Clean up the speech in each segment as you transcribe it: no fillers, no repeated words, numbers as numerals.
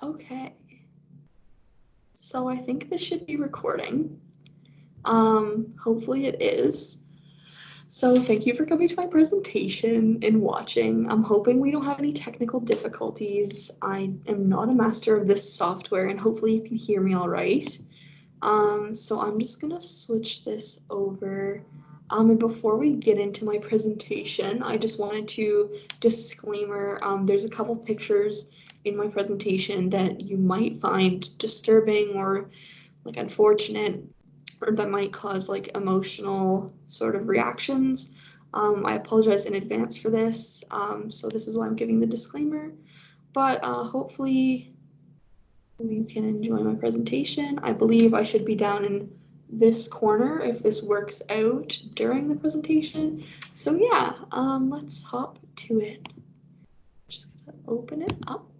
Okay. So I think this should be recording. Hopefully it is. So thank you for coming to my presentation and watching. I'm hoping we don't have any technical difficulties. I am not a master of this software and hopefully you can hear me all right. So I'm just gonna switch this over. And before we get into my presentation, I just wanted to disclaimer, there's a couple pictures in my presentation that you might find disturbing or like unfortunate, or that might cause like emotional sort of reactions. I apologize in advance for this. So this is why I'm giving the disclaimer, but hopefully you can enjoy my presentation. I believe I should be down in this corner if this works out during the presentation. So yeah, let's hop to it. Just gonna open it up.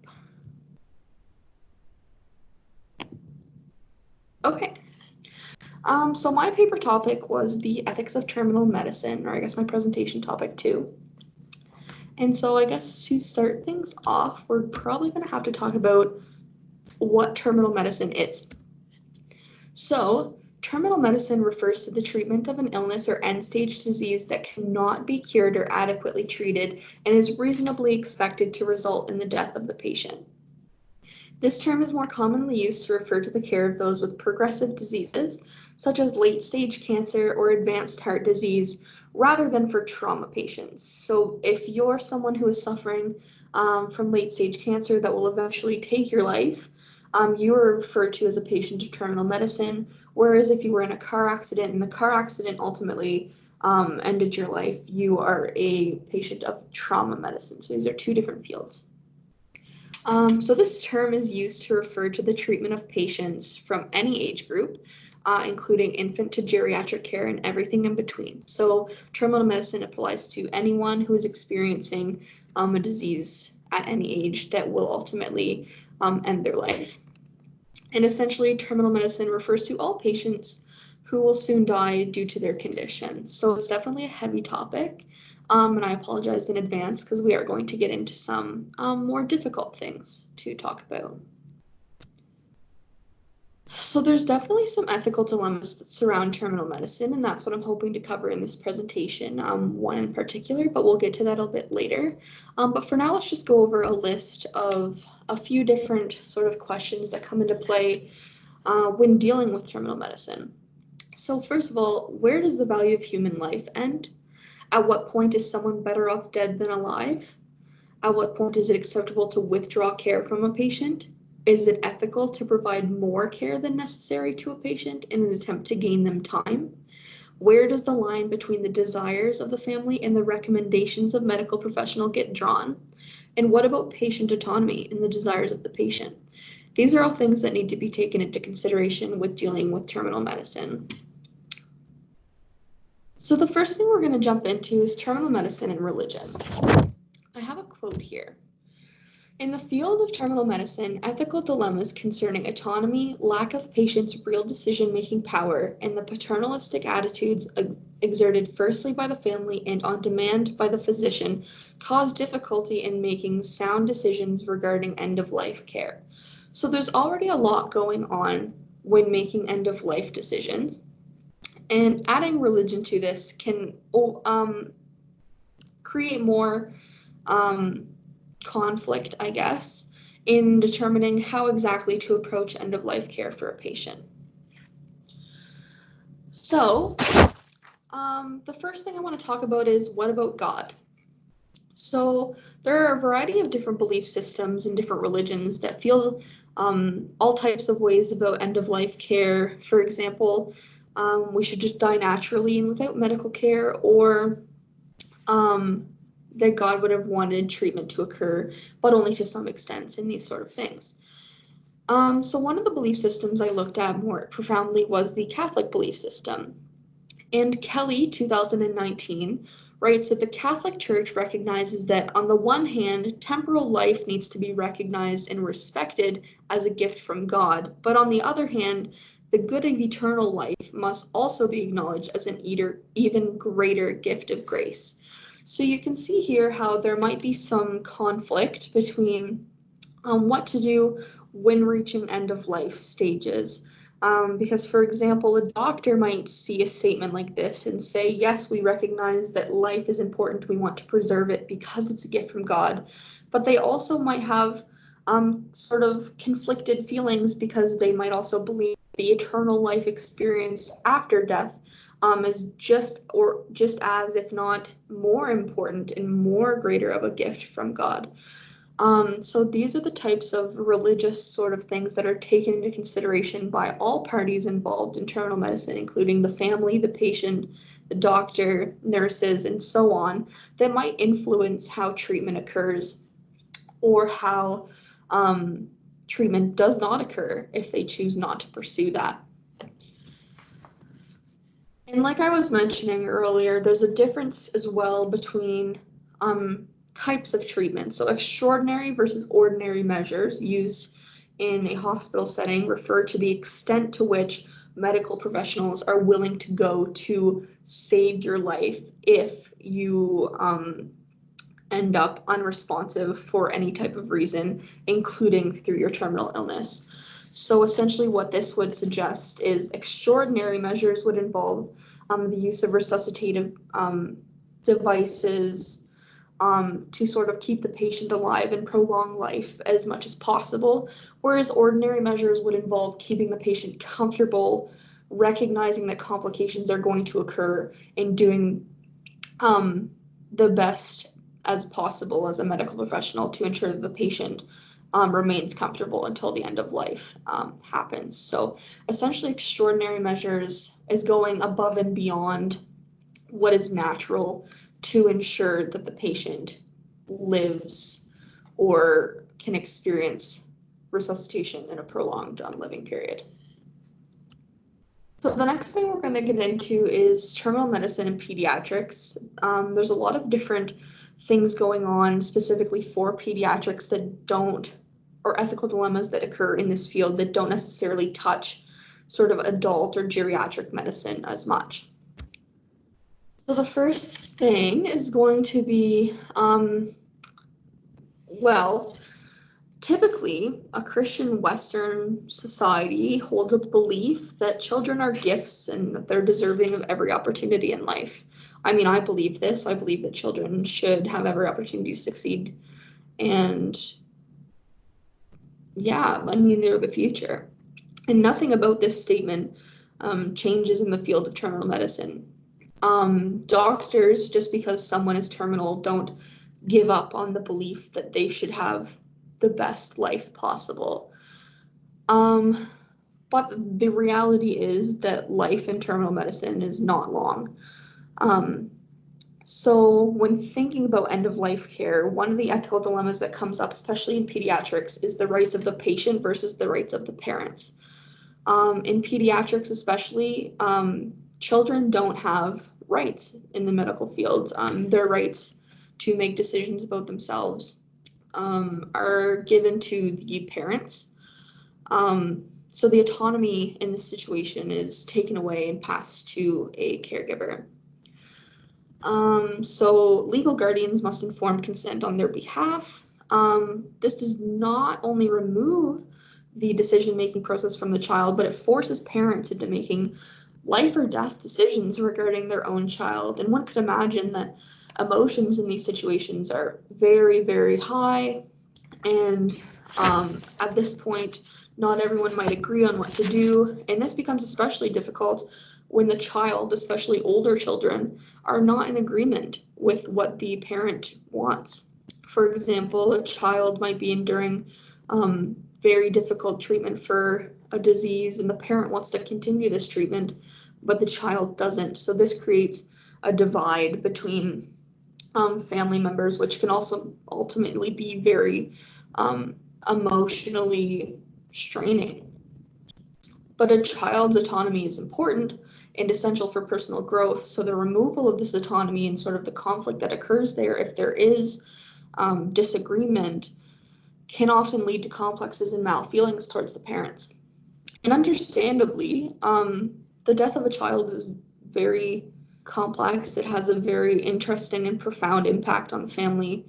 Okay. So my paper topic was the ethics of terminal medicine, or I guess my presentation topic too. And so I guess to start things off, we're probably going to have to talk about what terminal medicine is. So terminal medicine refers to the treatment of an illness or end-stage disease that cannot be cured or adequately treated and is reasonably expected to result in the death of the patient. This term is more commonly used to refer to the care of those with progressive diseases, such as late-stage cancer or advanced heart disease, rather than for trauma patients. So if you're someone who is suffering from late-stage cancer that will eventually take your life, you are referred to as a patient of terminal medicine, whereas if you were in a car accident and the car accident ultimately ended your life, you are a patient of trauma medicine. So these are two different fields. So this term is used to refer to the treatment of patients from any age group, including infant to geriatric care and everything in between. So terminal medicine applies to anyone who is experiencing a disease at any age that will ultimately end their life. And essentially, terminal medicine refers to all patients who will soon die due to their condition. So it's definitely a heavy topic. And I apologize in advance because we are going to get into some more difficult things to talk about. So there's definitely some ethical dilemmas that surround terminal medicine, and that's what I'm hoping to cover in this presentation, one in particular, but we'll get to that a bit later. But for now, let's just go over a list of a few different sort of questions that come into play when dealing with terminal medicine. So first of all, where does the value of human life end? At what point is someone better off dead than alive? At what point is it acceptable to withdraw care from a patient? Is it ethical to provide more care than necessary to a patient in an attempt to gain them time? Where does the line between the desires of the family and the recommendations of medical professional get drawn? And what about patient autonomy and the desires of the patient? These are all things that need to be taken into consideration with dealing with terminal medicine. So the first thing we're going to jump into is terminal medicine and religion. I have a quote here. In the field of terminal medicine, ethical dilemmas concerning autonomy, lack of patients' real decision-making power, and the paternalistic attitudes exerted firstly by the family and on demand by the physician cause difficulty in making sound decisions regarding end-of-life care. So there's already a lot going on when making end-of-life decisions. And adding religion to this can create more conflict, I guess, in determining how exactly to approach end-of-life care for a patient. So, the first thing I want to talk about is, what about God? So there are a variety of different belief systems and different religions that feel all types of ways about end-of-life care. For example, we should just die naturally and without medical care, or that God would have wanted treatment to occur, but only to some extent, and these sort of things. So one of the belief systems I looked at more profoundly was the Catholic belief system. And Kelly, 2019, writes that the Catholic Church recognizes that, on the one hand, temporal life needs to be recognized and respected as a gift from God, but on the other hand, the good of eternal life must also be acknowledged as an even greater gift of grace. So you can see here how there might be some conflict between what to do when reaching end of life stages. Because, for example, a doctor might see a statement like this and say, yes, we recognize that life is important. We want to preserve it because it's a gift from God. But they also might have sort of conflicted feelings because they might also believe the eternal life experience after death is just as, if not more important and more greater of a gift from God. So these are the types of religious sort of things that are taken into consideration by all parties involved in terminal medicine, including the family, the patient, the doctor, nurses, and so on, that might influence how treatment occurs or how treatment does not occur if they choose not to pursue that. And like I was mentioning earlier, there's a difference as well between types of treatment. So extraordinary versus ordinary measures used in a hospital setting refer to the extent to which medical professionals are willing to go to save your life if you end up unresponsive for any type of reason, including through your terminal illness. So essentially what this would suggest is extraordinary measures would involve the use of resuscitative devices to sort of keep the patient alive and prolong life as much as possible, whereas ordinary measures would involve keeping the patient comfortable, recognizing that complications are going to occur, and doing the best as possible as a medical professional to ensure that the patient remains comfortable until the end of life happens. So essentially extraordinary measures is going above and beyond what is natural to ensure that the patient lives or can experience resuscitation in a prolonged living period. So the next thing we're going to get into is terminal medicine and pediatrics. There's a lot of different things going on specifically for pediatrics that don't, or ethical dilemmas that occur in this field that don't necessarily touch sort of adult or geriatric medicine as much. So the first thing is going to be, well, typically, a Christian Western society holds a belief that children are gifts and that they're deserving of every opportunity in life. I mean, I believe this. I believe that children should have every opportunity to succeed. And yeah, I mean, they're the future. And nothing about this statement changes in the field of terminal medicine. Doctors, just because someone is terminal, don't give up on the belief that they should have the best life possible. But the reality is that life in terminal medicine is not long. So when thinking about end-of-life care, one of the ethical dilemmas that comes up, especially in pediatrics, is the rights of the patient versus the rights of the parents. In pediatrics especially, children don't have rights in the medical field. Their rights to make decisions about themselves are given to the parents. So the autonomy in this situation is taken away and passed to a caregiver. So legal guardians must inform consent on their behalf. This does not only remove the decision-making process from the child, but it forces parents into making life or death decisions regarding their own child. And one could imagine that emotions in these situations are very, very high. And at this point, not everyone might agree on what to do. And this becomes especially difficult when the child, especially older children, are not in agreement with what the parent wants. For example, a child might be enduring very difficult treatment for a disease, and the parent wants to continue this treatment, but the child doesn't. So this creates a divide between family members, which can also ultimately be very emotionally straining. But a child's autonomy is important and essential for personal growth. So the removal of this autonomy and sort of the conflict that occurs there, if there is disagreement, can often lead to complexes and malfeelings towards the parents. And understandably, the death of a child is very complex. It has a very interesting and profound impact on the family.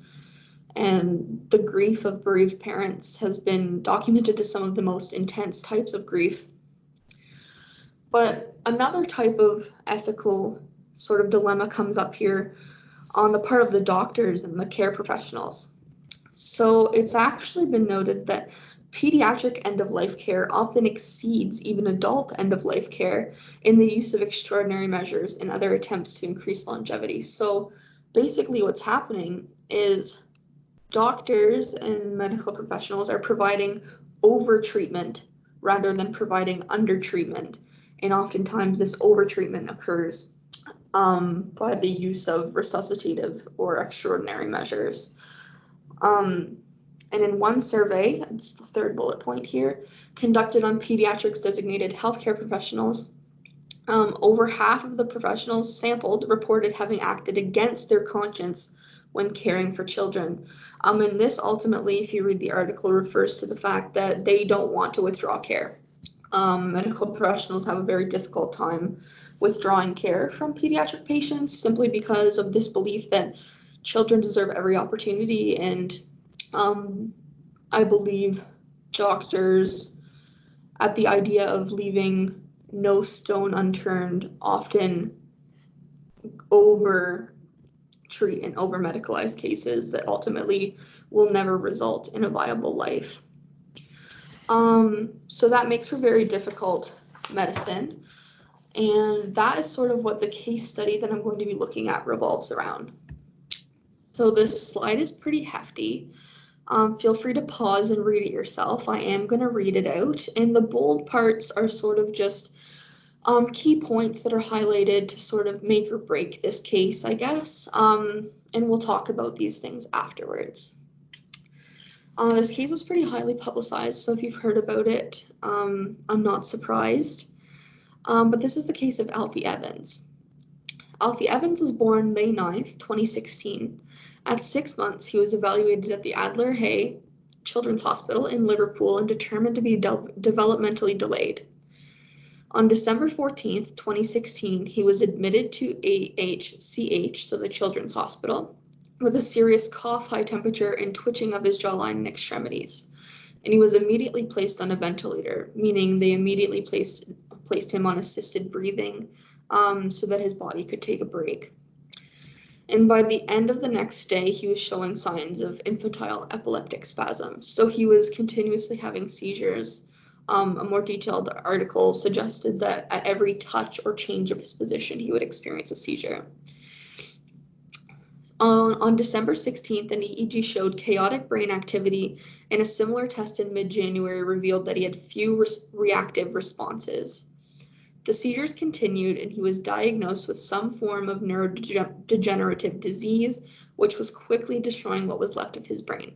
and the grief of bereaved parents has been documented as some of the most intense types of grief. But another type of ethical sort of dilemma comes up here on the part of the doctors and the care professionals. So it's actually been noted that pediatric end-of-life care often exceeds even adult end-of-life care in the use of extraordinary measures and other attempts to increase longevity. So basically what's happening is doctors and medical professionals are providing over-treatment rather than providing under-treatment. And oftentimes this over-treatment occurs by the use of resuscitative or extraordinary measures. And in one survey, it's the third bullet point here, conducted on pediatrics designated healthcare professionals, over half of the professionals sampled reported having acted against their conscience when caring for children. And this ultimately, if you read the article, refers to the fact that they don't want to withdraw care. Medical professionals have a very difficult time withdrawing care from pediatric patients simply because of this belief that children deserve every opportunity, and I believe doctors, at the idea of leaving no stone unturned, often over treat and over medicalize cases that ultimately will never result in a viable life. So that makes for very difficult medicine, and that is sort of what the case study that I'm going to be looking at revolves around. So this slide is pretty hefty. Feel free to pause and read it yourself. I am going to read it out, and the bold parts are sort of just key points that are highlighted to sort of make or break this case, I guess, and we'll talk about these things afterwards. This case was pretty highly publicized, so if you've heard about it, I'm not surprised. But this is the case of Alfie Evans. Alfie Evans was born May 9th, 2016. At 6 months, he was evaluated at the Adler Hay Children's Hospital in Liverpool and determined to be developmentally delayed. On December 14th, 2016, he was admitted to AHCH, so the Children's Hospital, with a serious cough, high temperature, and twitching of his jawline and extremities. And he was immediately placed on a ventilator, meaning they immediately placed him on assisted breathing so that his body could take a break. And by the end of the next day, he was showing signs of infantile epileptic spasms. So he was continuously having seizures. A more detailed article suggested that at every touch or change of his position, he would experience a seizure. On December 16th, an EEG showed chaotic brain activity, and a similar test in mid-January revealed that he had few reactive responses. The seizures continued, and he was diagnosed with some form of neurodegenerative disease, which was quickly destroying what was left of his brain.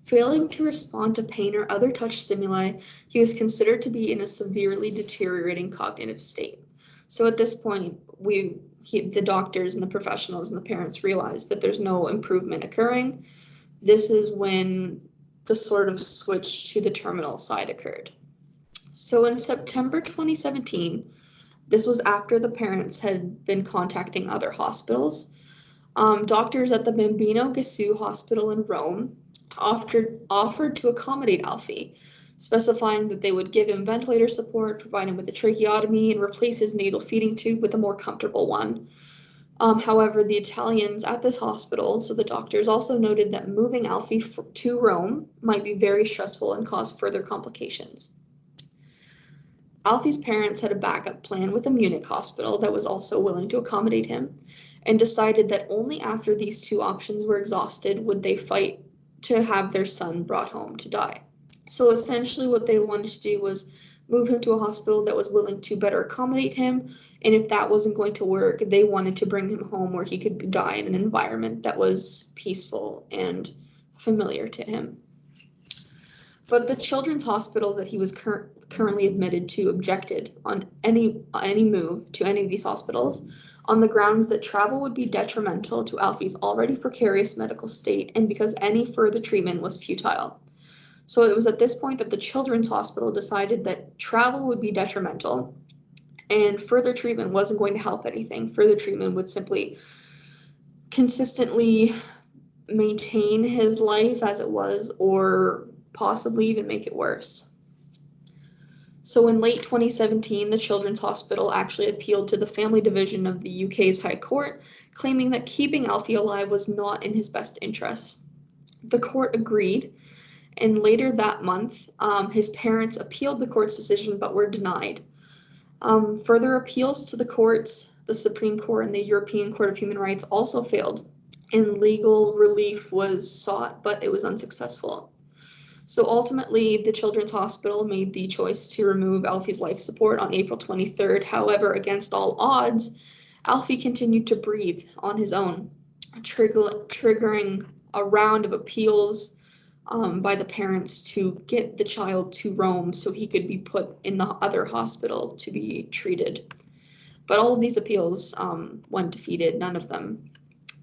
Failing to respond to pain or other touch stimuli, he was considered to be in a severely deteriorating cognitive state. So at this point, the doctors and the professionals and the parents realized that there's no improvement occurring. This is when the sort of switch to the terminal side occurred. So in September 2017, this was after the parents had been contacting other hospitals. Doctors at the Bambino Gesù Hospital in Rome offered to accommodate Alfie, specifying that they would give him ventilator support, provide him with a tracheotomy, and replace his nasal feeding tube with a more comfortable one. However, the Italians at this hospital, so the doctors, also noted that moving Alfie to Rome might be very stressful and cause further complications. Alfie's parents had a backup plan with a Munich hospital that was also willing to accommodate him, and decided that only after these two options were exhausted would they fight to have their son brought home to die. So essentially what they wanted to do was move him to a hospital that was willing to better accommodate him, and if that wasn't going to work, they wanted to bring him home where he could die in an environment that was peaceful and familiar to him. But the children's hospital that he was currently admitted to objected on any move to any of these hospitals on the grounds that travel would be detrimental to Alfie's already precarious medical state and because any further treatment was futile. So it was at this point that the children's hospital decided that travel would be detrimental and further treatment wasn't going to help anything. Further treatment would simply consistently maintain his life as it was or possibly even make it worse. So in late 2017, the Children's Hospital actually appealed to the Family Division of the UK's High Court, claiming that keeping Alfie alive was not in his best interest. The court agreed, and later that month, his parents appealed the court's decision but were denied. Further appeals to the courts, the Supreme Court, and the European Court of Human Rights also failed, and legal relief was sought, but it was unsuccessful. So ultimately, the Children's Hospital made the choice to remove Alfie's life support on April 23rd. However, against all odds, Alfie continued to breathe on his own, triggering a round of appeals by the parents to get the child to Rome so he could be put in the other hospital to be treated. But all of these appeals went defeated. None of them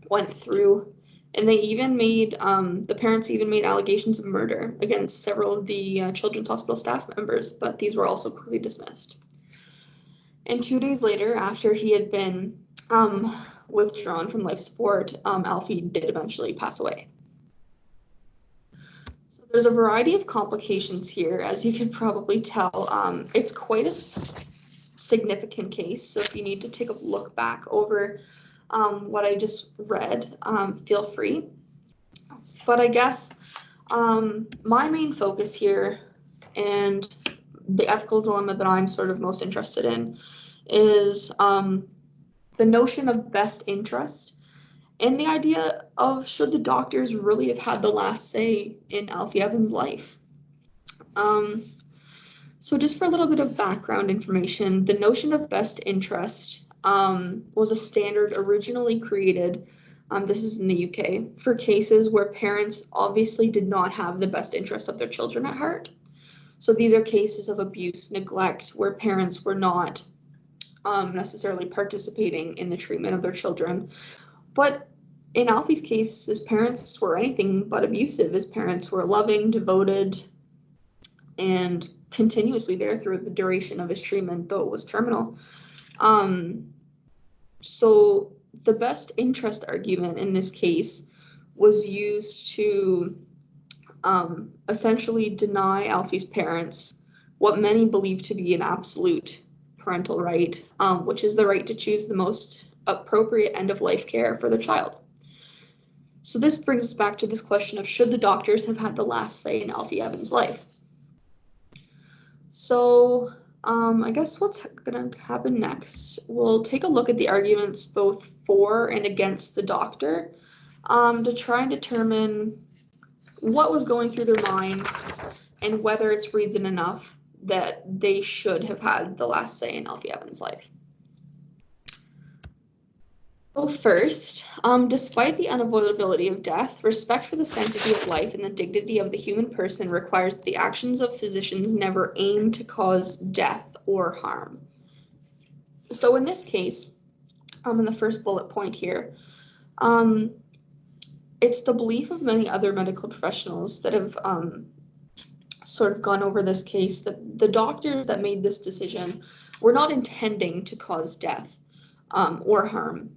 went through. And they even made, the parents even made allegations of murder against several of the Children's Hospital staff members, but these were also quickly dismissed. And 2 days later, after he had been withdrawn from life support, Alfie did eventually pass away. So there's a variety of complications here, as you can probably tell. It's quite a significant case, so if you need to take a look back over what I just read, feel free. But I guess my main focus here and the ethical dilemma that I'm sort of most interested in is the notion of best interest and the idea of should the doctors really have had the last say in Alfie Evans' life. So just for a little bit of background information, the notion of best interest was a standard originally created, this is in the UK, for cases where parents obviously did not have the best interests of their children at heart. So these are cases of abuse, neglect, where parents were not necessarily participating in the treatment of their children. But in Alfie's case, his parents were anything but abusive. His parents were loving, devoted, and continuously there through the duration of his treatment, though it was terminal. So the best interest argument in this case was used to essentially deny Alfie's parents what many believe to be an absolute parental right, which is the right to choose the most appropriate end-of-life care for their child. So this brings us back to this question of should the doctors have had the last say in Alfie Evans' life? So I guess what's going to happen next, we'll take a look at the arguments both for and against the doctor to try and determine what was going through their mind and whether it's reason enough that they should have had the last say in Alfie Evans' life. Well, first, despite the unavoidability of death, respect for the sanctity of life and the dignity of the human person requires that the actions of physicians never aim to cause death or harm. So in this case, in the first bullet point here, it's the belief of many other medical professionals that have sort of gone over this case that the doctors that made this decision were not intending to cause death or harm.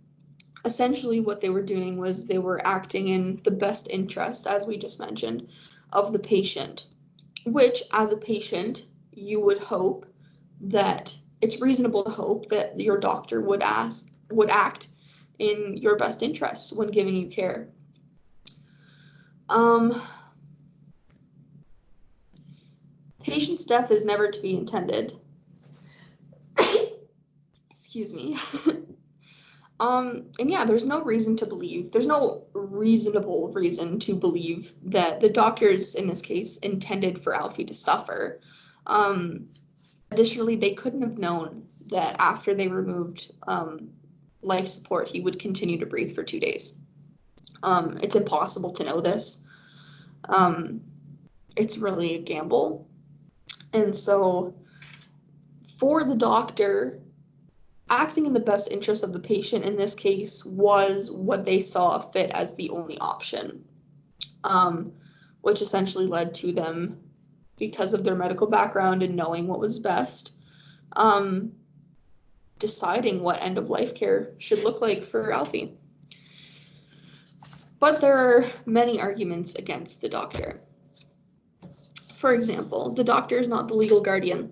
Essentially, what they were doing was they were acting in the best interest, as we just mentioned, of the patient, which as a patient, you would hope that it's reasonable to hope that your doctor would act in your best interest when giving you care. Patient's death is never to be intended. Excuse me. And yeah, there's no reasonable reason to believe that the doctors in this case intended for Alfie to suffer. Additionally, they couldn't have known that after they removed life support, he would continue to breathe for 2 days. It's impossible to know this. It's really a gamble. And so for the doctor, acting in the best interest of the patient in this case was what they saw fit as the only option, which essentially led to them, because of their medical background and knowing what was best, deciding what end-of-life care should look like for Alfie. But there are many arguments against the doctor. For example, the doctor is not the legal guardian.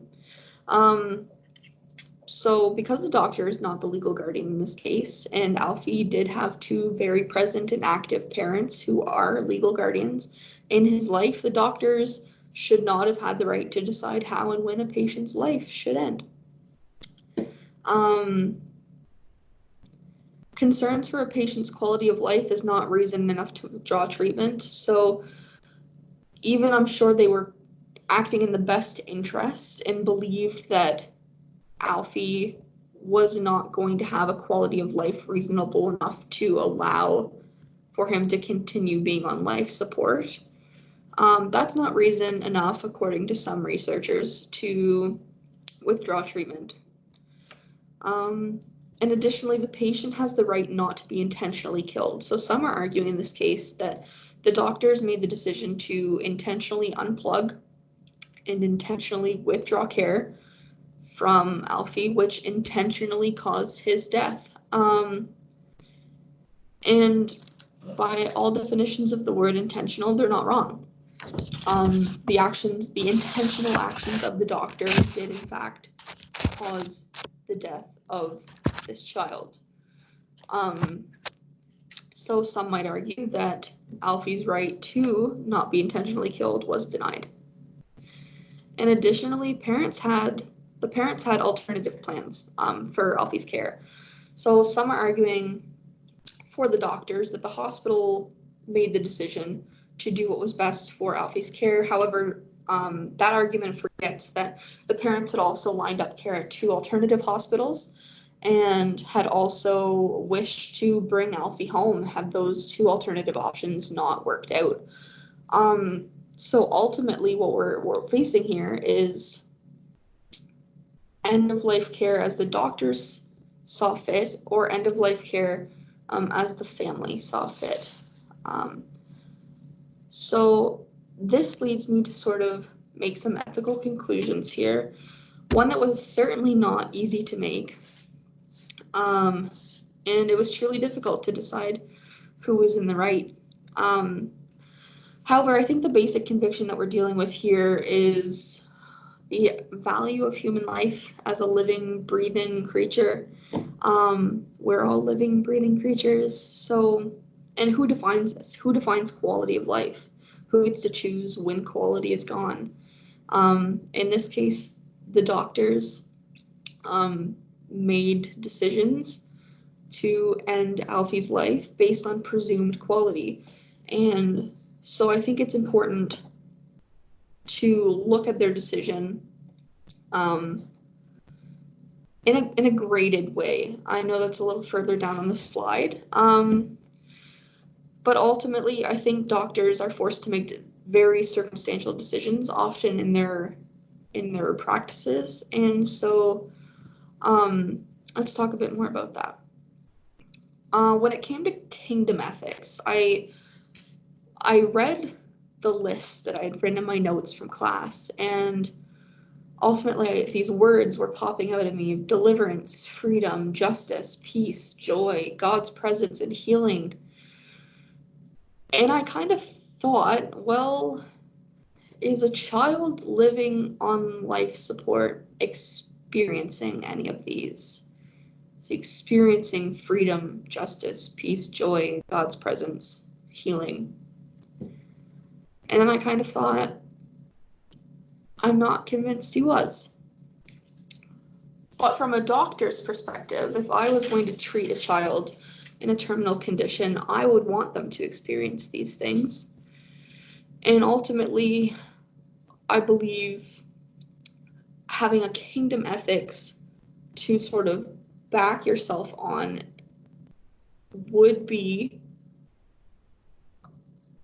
So because the doctor is not the legal guardian in this case, and Alfie did have two very present and active parents who are legal guardians in his life, the doctors should not have had the right to decide how and when a patient's life should end. Concerns for a patient's quality of life is not reason enough to withdraw treatment. So even I'm sure they were acting in the best interest and believed that Alfie was not going to have a quality of life reasonable enough to allow for him to continue being on life support. That's not reason enough, according to some researchers, to withdraw treatment. And additionally, the patient has the right not to be intentionally killed. So some are arguing in this case that the doctors made the decision to intentionally unplug and intentionally withdraw care from Alfie, which intentionally caused his death. And by all definitions of the word intentional, they're not wrong. The intentional actions of the doctor did in fact cause the death of this child. So some might argue that Alfie's right to not be intentionally killed was denied. And additionally, the parents had alternative plans for Alfie's care. So some are arguing for the doctors that the hospital made the decision to do what was best for Alfie's care. However, that argument forgets that the parents had also lined up care at two alternative hospitals and had also wished to bring Alfie home had those two alternative options not worked out. So ultimately what we're facing here is end-of-life care as the doctors saw fit, or end-of-life care as the family saw fit. So this leads me to sort of make some ethical conclusions here. One that was certainly not easy to make. And it was truly difficult to decide who was in the right. However, I think the basic conviction that we're dealing with here is the value of human life as a living, breathing creature. We're all living, breathing creatures. So, and who defines this? Who defines quality of life? Who gets to choose when quality is gone? In this case, the doctors made decisions to end Alfie's life based on presumed quality. And so I think it's important to look at their decision in a graded way. I know that's a little further down on the slide. But ultimately, I think doctors are forced to make very circumstantial decisions, often in their practices. And so let's talk a bit more about that. When it came to kingdom ethics, I read the list that I had written in my notes from class, and ultimately these words were popping out at me: deliverance, freedom, justice, peace, joy, God's presence, and healing. And I kind of thought, well, is a child living on life support experiencing any of these? Is he experiencing freedom, justice, peace, joy, God's presence, healing? And then I kind of thought, I'm not convinced he was. But from a doctor's perspective, if I was going to treat a child in a terminal condition, I would want them to experience these things. And ultimately, I believe having a kingdom ethics to sort of back yourself on would be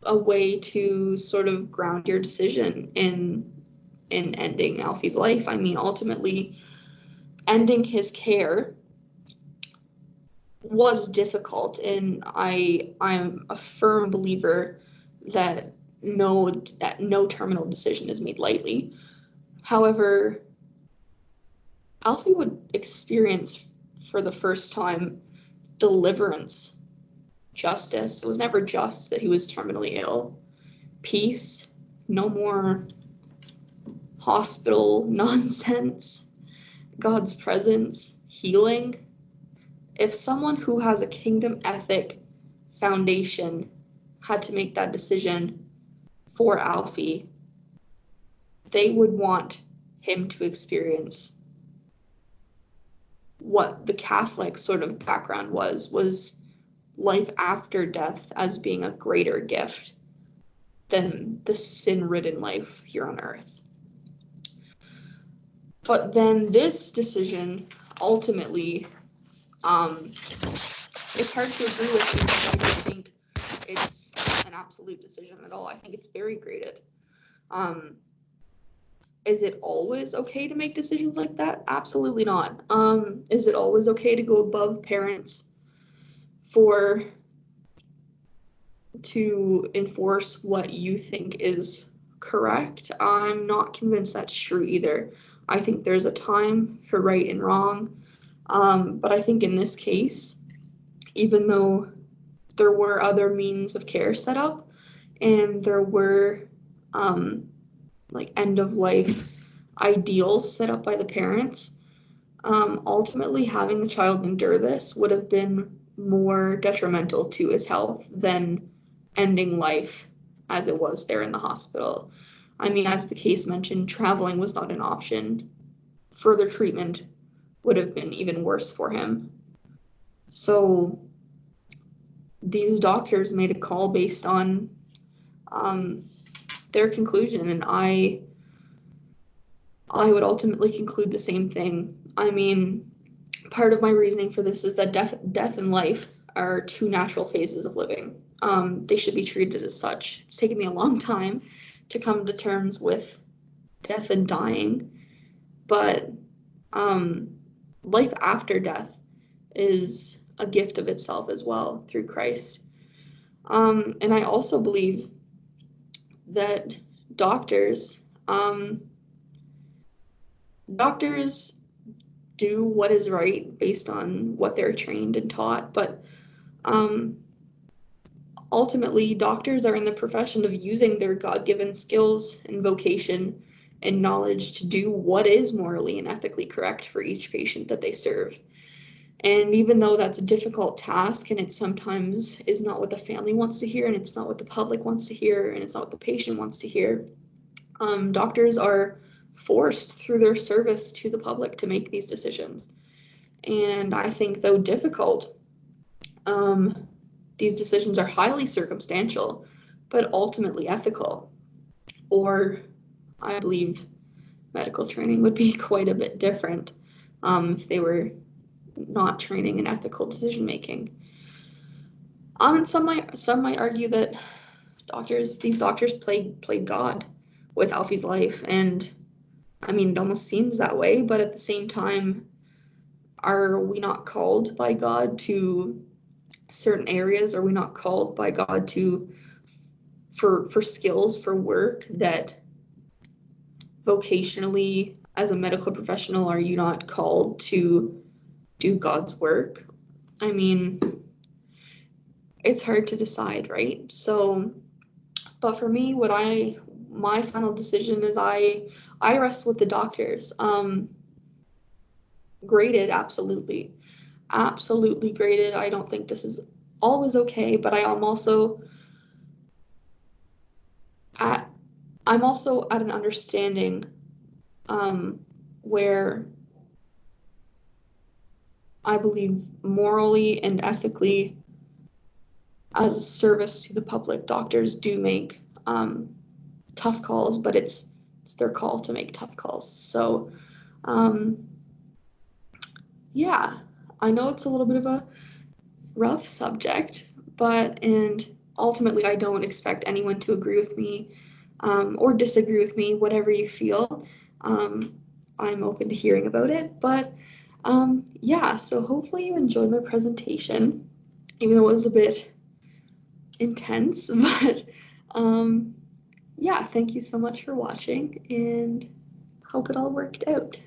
a way to sort of ground your decision in ending Alfie's life. I mean, ultimately, ending his care was difficult, and I'm a firm believer that no terminal decision is made lightly. However, Alfie would experience for the first time deliverance, justice. It was never just that he was terminally ill. Peace, no more hospital nonsense, God's presence, healing. If someone who has a kingdom ethic foundation had to make that decision for Alfie, they would want him to experience what the Catholic sort of background was life after death as being a greater gift than the sin-ridden life here on earth. But then this decision, ultimately, it's hard to agree with because I don't think it's an absolute decision at all. I think it's very graded. Is it always okay to make decisions like that? Absolutely not. Is it always okay to go above parents to enforce what you think is correct? I'm not convinced that's true either. I think there's a time for right and wrong. But I think in this case, even though there were other means of care set up and there were like end of life ideals set up by the parents, ultimately having the child endure this would have been more detrimental to his health than ending life as it was there in the hospital. I mean, as the case mentioned, traveling was not an option. Further treatment would have been even worse for him. So these doctors made a call based on their conclusion, and I would ultimately conclude the same thing. I mean, part of my reasoning for this is that death and life are two natural phases of living. They should be treated as such. It's taken me a long time to come to terms with death and dying, but life after death is a gift of itself as well through Christ. And I also believe that doctors do what is right based on what they're trained and taught, but ultimately doctors are in the profession of using their God-given skills and vocation and knowledge to do what is morally and ethically correct for each patient that they serve. And even though that's a difficult task and it sometimes is not what the family wants to hear and it's not what the public wants to hear and it's not what the patient wants to hear, doctors are forced through their service to the public to make these decisions. And I think, though difficult, these decisions are highly circumstantial, but ultimately ethical. Or I believe medical training would be quite a bit different if they were not training in ethical decision making. And some might argue that these doctors played God with Alfie's life, and I mean, it almost seems that way, but at the same time, are we not called by God to certain areas? Are we not called by God to for skills, for work that vocationally as a medical professional, are you not called to do God's work? I mean, it's hard to decide, right? So, but for me, my final decision is I rest with the doctors. Graded, absolutely graded. I don't think this is always okay, but I'm also at an understanding where I believe morally and ethically, as a service to the public, doctors do make tough calls, but it's their call to make tough calls. So yeah, I know it's a little bit of a rough subject, and ultimately I don't expect anyone to agree with me or disagree with me, whatever you feel. I'm open to hearing about it, but yeah, so hopefully you enjoyed my presentation, even though it was a bit intense, but yeah, thank you so much for watching and hope it all worked out.